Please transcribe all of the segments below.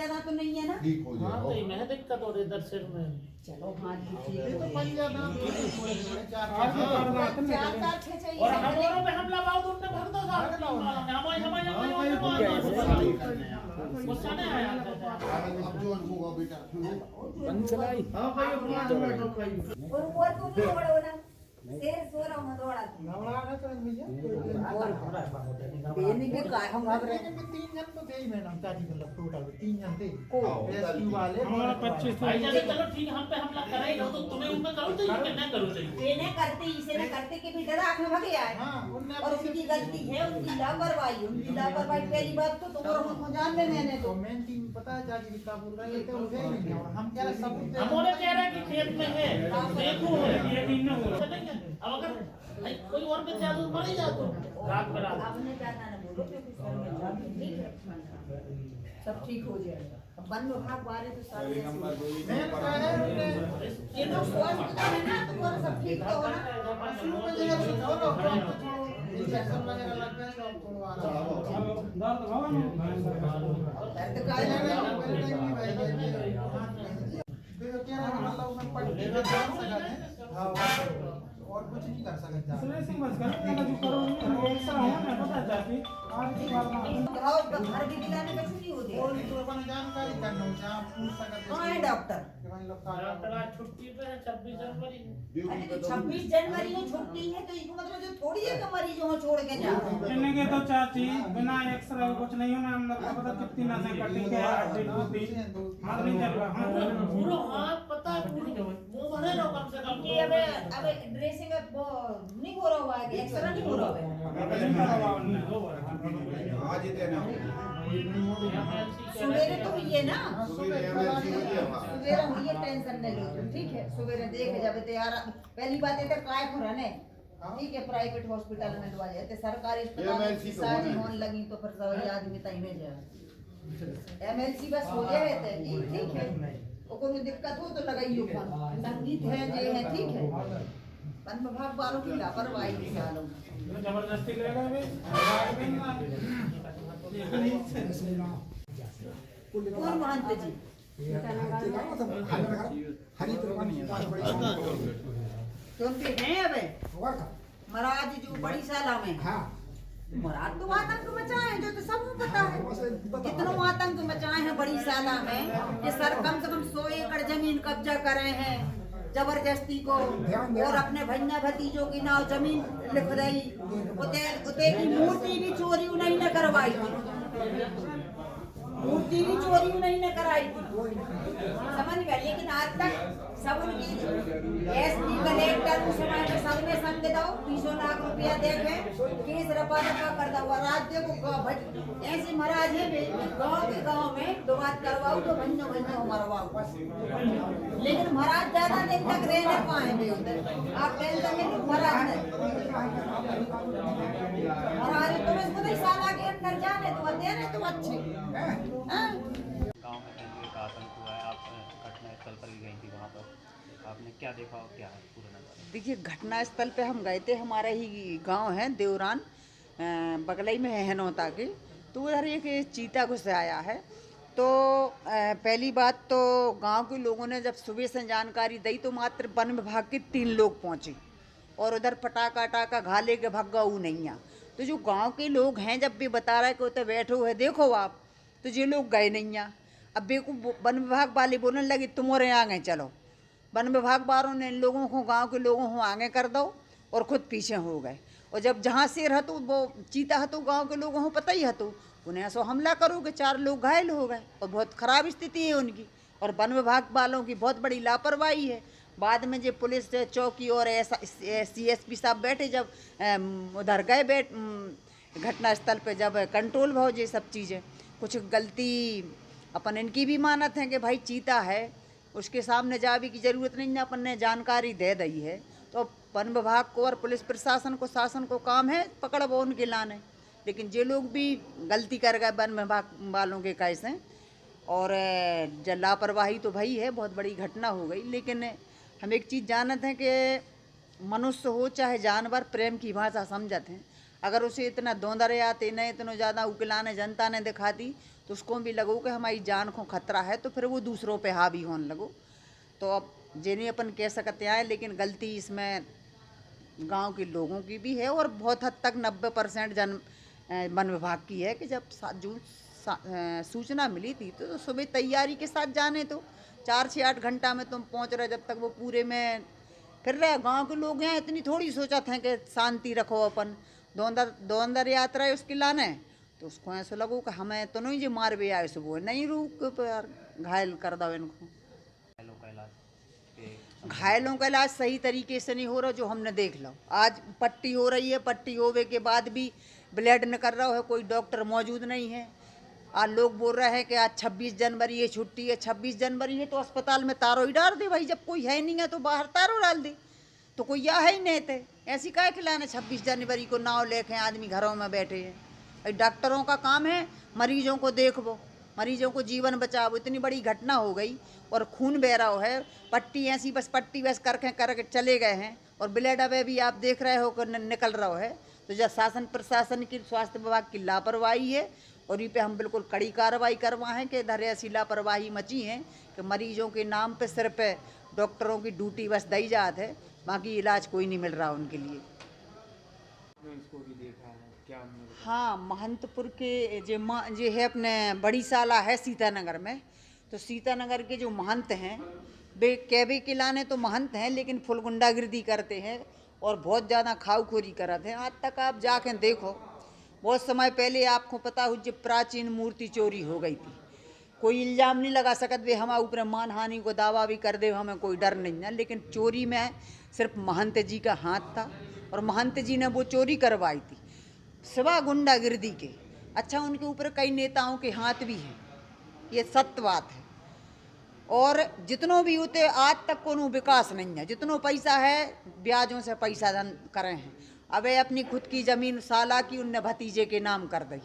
ज्यादा तो नहीं है ना? ठीक हो हाँ तो जाएगा। मैं दिक्कत हो रही इधर सिर में। चलो हाँ ठीक ये तो है। बन जाता चार चार छह चाहिए। और हमारों पे हमला बाव तो उनने भर दो साहब हमारे गुस्सा नहीं आया। अब जो होगा बेटा बंद चलाई। हां भाई और तुम भी दौड़ो ना, शेर सो रहा हूँ दौड़ा नवरा ना तो भैया बेनी भी काय हम भाग रहे लेकिन तीन जन तो थे ही मैडम चाची मतलब टोटल तीन जन थे को रेस्क्यू वाले हमारा 25 भाई चलो चलो ठीक है हम पे हमला कर ही रहो तो तुम्हें उन पे करो चाहिए कि नहीं करो चाहिए। ये करते इसे न करते कि भी डरा के भागे आए। हां उनने और उनकी गलती है, उनकी लापरवाही पहली बात तो तुम और हमको जान में मैंने तो मेन टीम पता है चाची कितना बोल रहे थे उसे ही नहीं और हम क्या सबूत हम बोले कह रहे हैं कि खेत में है देखो है ये दिन में हो अब अगर भाई कोई और पे जादू मर ही जा तो रात में रात आपने ज्यादा न बोलो क्योंकि सर में जान ठीक है, सब ठीक हो जाएगा। अब वन विभाग वाले तो सारे मेन क्या है ये लोग स्वस्थ है ना, तुम्हारा सब ठीक तो हो ना। शुरू में जगह से छोड़ो इंजेक्शन वगैरह लग गए तो छोड़वा दर्द भवन दर्द काय का लग रहा है नहीं भाई फिर क्या है मतलब उसमें पट्टी में जान सकते हैं हां और कुछ नहीं कर सकते स्लेसिंग बस करने का जो करो ऐसा है ना पता चाहती आज की बात ना घाव का घर भी दिलाने में छुट्टी होती और है। तो अपन जानकारी करना हो जहां पूछ सकते कहाँ है डॉक्टर? कि भाई लोग का डॉक्टर आज छुट्टी पे है 26 जनवरी। अरे तो 26 जनवरी को छुट्टी है तो इसको मतलब जो थोड़ी है कि मरीजों को छोड़ के जाओ। कहने के तो चाची बिना एक्सरे कुछ नहीं होना हम लोग को पता कितनी नसें कटी के हड्डी टूटी हाथ नहीं चल रहा पूरा हाथ पता है पूरा मुंह भरे रहो कम से कम। कि अब ड्रेसिंग वो नहीं हो रहा हुआ है, एक्सरे नहीं हो रहा है। आज देना सवेरे तो हुई है ना, सुबह एमएलसी हो गया सवेरे हुई है, टेंशन नहीं लो तुम ठीक है। सवेरे देख जावे तो यार पहली बात है तो काय खुरन है ठीक है, प्राइवेट हॉस्पिटल में दवा जाते सरकारी अस्पताल में सारी होने लगी तो फिर सभी आदमी तई में जाए। एमएलसी बस हो जाए रहते ठीक है, और कोई दिक्कत हो तो लगाइयो फोन। संगीत है जे है ठीक है, वन विभाग वालों की लापरवाही सालों जबरदस्ती ले गए कौन महंत जी क्योंकि हैं अब महाराज जो बड़ी साला में महाराज तो आतंक मचाए हैं जो तो सबको पता है कितनों आतंक मचाए हैं बड़ी साला में कि सर कम से कम 100 एकड़ जमीन कब्जा करे हैं जबरदस्ती को, और अपने भैया भतीजों की नाव जमीन लिख रही उते की मूर्ति भी चोरी नहीं न करवाई थी, मूर्ति भी चोरी नहीं न कराई थी समझ गए। लेकिन आज तक सब उनकी एसपी कलेक्टर उस समय में सबने संग दो 200 लाख रुपया दे के केस रपा कर दो। राज्य को ऐसे महाराज है गांव में दो बात करवाओ तो भंजो भंजो मरवाओ, लेकिन महाराज ज्यादा दिन तक रह नहीं पाएंगे उधर। आप टेंशन में महाराज महाराज तो इसको नहीं साला के अंदर जाने तो देने तो अच्छे गांव में एक आतंक हुआ है। आप घटनास्थल पर भी गई थी, वहाँ पर आपने क्या देखा और क्या है पूरा नज़ारा? देखिए घटनास्थल पे हम गए थे, हमारा ही गांव है देवरान बगलई में है हनौता के, तो उधर एक चीता घुस आया है। तो पहली बात तो गांव के लोगों ने जब सुबह से जानकारी दी तो मात्र वन विभाग के 3 लोग पहुंचे और उधर पटाखा टाका घाले के भग्गा वो नहीं आ। तो जो गांव के लोग हैं जब भी बता रहे कि उधर बैठो है देखो आप, तो ये लोग गए नहीं आ। अब बेकू वन विभाग वाले बोलने लगे तुम्हारे आगे चलो, वन विभाग वालों ने इन लोगों को गांव के लोगों को आगे कर दो और खुद पीछे हो गए। और जब जहाँ शेर हतो वो चीता हतो गांव के लोगों को पता ही हतो, उन्हें ऐसा हमला करो कि 4 लोग घायल हो गए और बहुत ख़राब स्थिति है उनकी, और वन विभाग वालों की बहुत बड़ी लापरवाही है। बाद में जो पुलिस चौकी और CSP साहब बैठे जब उधर गए घटनास्थल पे जब कंट्रोल भाव ये सब चीज़ें कुछ गलती अपन इनकी भी मानत है कि भाई चीता है उसके सामने जाने की ज़रूरत नहीं है, अपन ने जानकारी दे दी है तो वन विभाग को और पुलिस प्रशासन को शासन को काम है पकड़ो उनके लाने। लेकिन जे लोग भी गलती कर गए वन विभाग वालों के कैसे, और लापरवाही तो भाई है, बहुत बड़ी घटना हो गई। लेकिन हम एक चीज़ जानते हैं कि मनुष्य हो चाहे जानवर प्रेम की भाषा समझते हैं। अगर उसे इतना दौंदरे आते न इतना ज़्यादा उकलाने जनता ने दिखाती तो उसको भी लगो कि हमारी जान को खतरा है, तो फिर वो दूसरों पे हावी होने लगो। तो अब जिन्हें अपन कह सकते हैं, लेकिन गलती इसमें गांव के लोगों की भी है और बहुत हद तक 90% वन विभाग की है कि जब सूचना मिली थी तो सुबह तैयारी के साथ जाने, तो 4 से 8 घंटा में तुम पहुंच रहे, जब तक वो पूरे में फिर रहे। गांव के लोग हैं इतनी थोड़ी सोचा था कि शांति रखो, अपन दौंदर यात्रा है उसके लाने, तो उसको ऐसा लगो कि हमें तो नहीं जो मार भी आए सुबह नहीं रूक पर घायल कर दो इनको। घायलों का इलाज सही तरीके से नहीं हो रहा, जो हमने देख लो आज पट्टी हो रही है, पट्टी होने के बाद भी ब्लड न कर रहा है, कोई डॉक्टर मौजूद नहीं है। आज लोग बोल रहे हैं कि आज 26 जनवरी है, छुट्टी है। 26 जनवरी है तो अस्पताल में तारों ही डाल दे भाई, जब कोई है नहीं है तो बाहर तारों डाल दे, तो कोई या है ही नहीं थे। ऐसी काय खिलाने 26 जनवरी को नाव लेके आदमी घरों में बैठे हैं। डॉक्टरों का काम है मरीजों को देखो, मरीजों को जीवन बचाओ। इतनी बड़ी घटना हो गई और खून बह रहा है, पट्टी ऐसी बस पट्टी बस करके चले गए हैं और ब्लड अवे भी आप देख रहे हो कि निकल रहा है। तो जब शासन प्रशासन की स्वास्थ्य विभाग की लापरवाही है और इस पे हम बिल्कुल कड़ी कार्रवाई करवाएं कि इधर ऐसी लापरवाही मची है कि मरीजों के नाम पे सिर्फ डॉक्टरों की ड्यूटी बस दी जात है, बाकी इलाज कोई नहीं मिल रहा उनके लिए। इसको भी देखा है क्या? हाँ, महंतपुर के जो है अपने बड़ी साला है सीतानगर में, तो सीतानगर के जो महंत हैं वे कैबे के लाने तो महंत हैं, लेकिन फुल गुंडागिर्दी करते हैं और बहुत ज़्यादा खाऊखोरी करते हैं। आज तक आप जाके देखो, बहुत समय पहले आपको पता हो जब प्राचीन मूर्ति चोरी हो गई थी, कोई इल्ज़ाम नहीं लगा सकते वे हमारे ऊपर मानहानि को दावा भी कर दे, हमें कोई डर नहीं है। लेकिन चोरी में सिर्फ महंत जी का हाथ था और महंत जी ने वो चोरी करवाई थी सिवा गुंडागिर्दी के। अच्छा, उनके ऊपर कई नेताओं के हाथ भी हैं, ये सत्य बात है। और जितनों भी होते आज तक कोनो विकास नहीं है, जितनों पैसा है ब्याजों से पैसा धन करे हैं। अब अपनी खुद की ज़मीन साला की उनने भतीजे के नाम कर दी,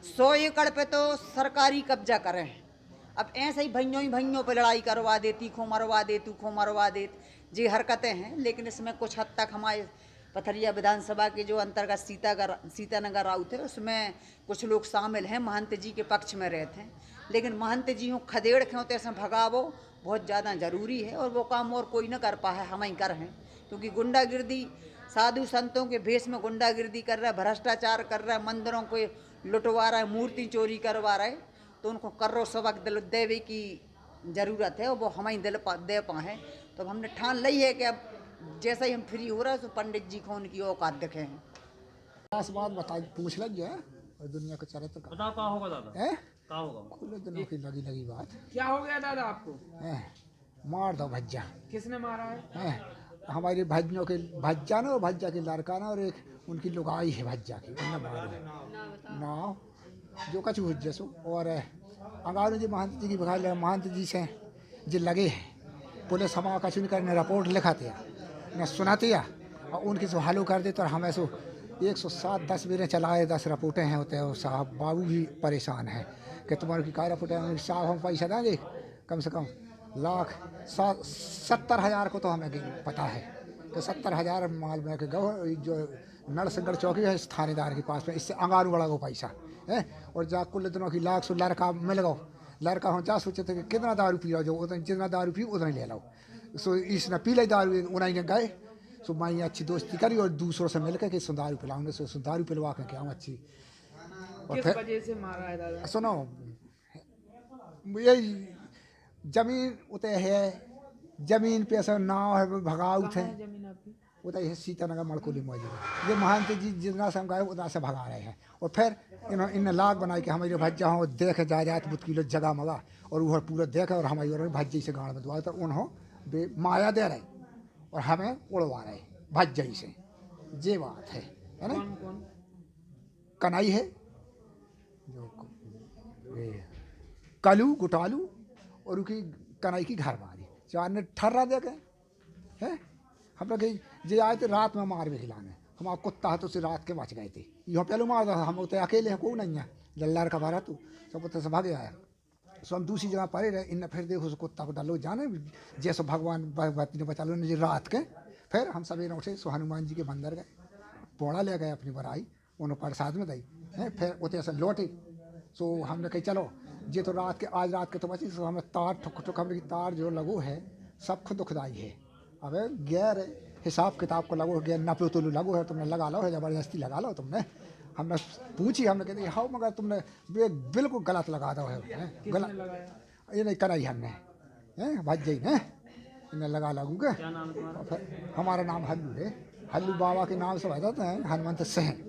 100 एकड़ पे तो सरकारी कब्जा करे हैं। अब ऐसे ही भइयों पे लड़ाई करवा देती, खो मरवा देती जी हरकतें हैं। लेकिन इसमें कुछ हद तक हमारे पथरिया विधानसभा के जो अंतर्गत सीतानगर राउत है उसमें कुछ लोग शामिल हैं, महंत जी के पक्ष में रहते हैं। लेकिन महंत जी हूँ खदेड़ के होते ऐसे भगावो बहुत ज़्यादा ज़रूरी है और वो काम और कोई न कर पाए, हम ही कर हैं। क्योंकि गुंडागिर्दी साधु संतों के भेष में गुंडागिर्दी कर रहा है, भ्रष्टाचार कर रहा है, मंदिरों को लुटवा रहा है, मूर्ति चोरी करवा रहा है, तो उनको कर्रो सबक दिल देवे की ज़रूरत है और वो हम ही दिल दे पाएँ। तो हमने ठान ली है कि अब जैसा ही हम फ्री हो रहा है तो पंडित जी को उनकी औकात दिखे हैं। खास बात बता पूछ लग गया और दुनिया का चरित्र का बताओ कहाँ होगा दादा, है कहाँ होगा? खुले दिनों की लगी बात क्या हो गया दादा आपको? है। मार दो भज्जा किसने मारा है? हमारे भज्जों के भज्जा ना, भज्जा की लड़का ना और एक उनकी लुगाई है भज्जा की, उन्हें मारो नाव जो कछ भुज्जे सो। और अंगारू जी महंत जी की बघाई महंत जी से जो लगे हैं पुलिस हमारा कछ नहीं करने रिपोर्ट लिखाते न सुनाती है और उनकी सो हलो कर देते और हमें सो 107 बेरें चलाए 10 रिपोर्टें हैं होते हैं। और साहब बाबू भी परेशान हैं कि तुम्हारे की काय रिपोर्टें, साहब हम पैसा देंगे कम से कम 1,70,000 को तो हमें पता है कि 70,000 माल में के गो जो नरसिंगढ़ चौकी है इस थानेदार के पास में, इससे अंगारू बड़ा को पैसा है। और जा कुल दिनों की लाख सो लड़का मिल गो, लड़का हो जा सोचे थे कि कितना दारू पी लो, जो उतना जितना दारू पी उतना ले लो। सो इसने पी ली दारू, उन्हीं ने गए सो मैं अच्छी दोस्ती करी और दूसरों से मिलकर के दारू पिलाऊंगे, सो दारू पिलवा के क्या अच्छी। और किस फिर वजह से मारा है दादा? सुनो, यही जमीन उते है, जमीन पे ऐसा नाव है भगाऊ थे जमीन आपकी? उतर है सीतानगर मड़कोली मौजूद है। ये महंत जी जितना से हम गए उतना से भगा रहे हैं। और फिर इन्हें लाग बनाई कि हमारे भज्जा हो देखे जा जाए तो किलो जगह मगा और वह पूरा देखे और हमारी और भज्जी से गाँव में दुआ तो उन्होंने माया दे रहे और हमें उड़वा रहे भज्जई से। ये बात है ना। कौन कौन? कनाई है जो कलू गुटालू और उनकी कनाई की घर वाली चार ने ठर्रा दे गए हैं। हम लोग जे आए थे रात में मार भी खिलाने, हम आप कुत्ता है तो उसे रात के बच गए थे। यहाँ पहले मार था, हम उतने अकेले हैं, कोई नहीं है जल्लार का बारा तू सब उतने से भागे आया। सो हम दूसरी जगह पड़े रहे, इन फिर देखो उस कुत्ता को डालो जाने जैसे भगवान भगवती ने बचा लो रात के। फिर हम सवेरे उठे सो हनुमान जी के मंदिर गए, पौड़ा ले गए अपनी बराई उन्होंने प्रसाद में दी हैं। फिर उतने से लौटे तो हमने कही चलो ये तो रात के आज रात के तो बची, तो हमें तार ठुक ठुक हमने तार जो लगो है सब खुद दुखदाई है। अब गैर हिसाब किताब को लगो, गैर नपो तुलू लगो है, तुमने लगा लो है, ज़बरदस्ती लगा लो तुमने। हमने पूछी, हमने कहते हाँ मगर तुमने बिल्कुल गलत लगा दो है, गलत ये नहीं कराई हमने हैं भाज जी ने इन्हें लगा लगूंगे। हमारा नाम हल्लू है, हल्लू बाबा के नाम से बताते हैं, हनुमंत सिंह।